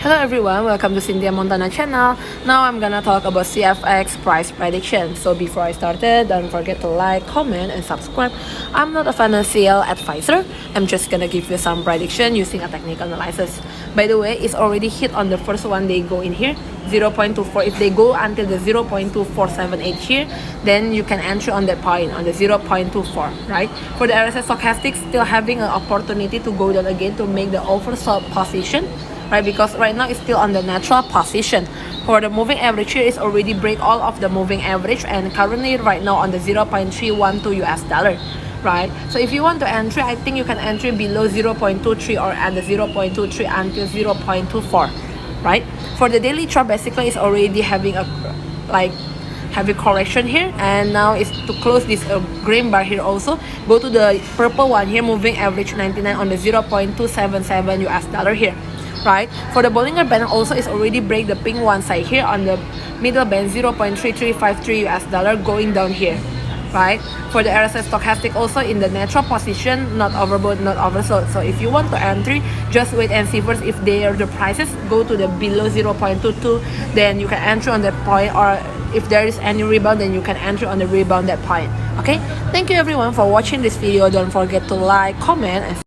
Hello everyone, welcome to Cynthia Montana channel. Now I'm gonna talk about CFX price prediction. So before I started, don't forget to like, comment, and subscribe. I'm not a financial advisor. I'm just gonna give you some prediction using a technical analysis. By the way, it's already hit on the first one they go in here, 0.24. If they go until the 0.2478 here, then you can enter on that point on the 0.24, right? For the RSI stochastic, still having an opportunity to go down again to make the oversold position, right? Because right now it's still on the natural position. For the moving average here, it's already break all of the moving average and currently right now on the 0.312 US dollar, right? So if you want to enter, I think you can enter below 0.23 or at the 0.23 until 0.24, right? For the daily chart, basically it's already having a heavy correction here, and now is to close this green bar here. Also go to the purple one here, moving average 99 on the 0.277 US dollar here, right? For the Bollinger Band also is already break the pink one side here on the middle band 0.3353 US dollar going down here, right? For the RSI stochastic also in the natural position, not overbought, not oversold. So if you want to enter, just wait and see first if they are the prices go to the below 0.22, then you can enter on that point, or if there is any rebound, then you can enter on the rebound that point. Okay, thank you everyone for watching this video. Don't forget to like, comment, and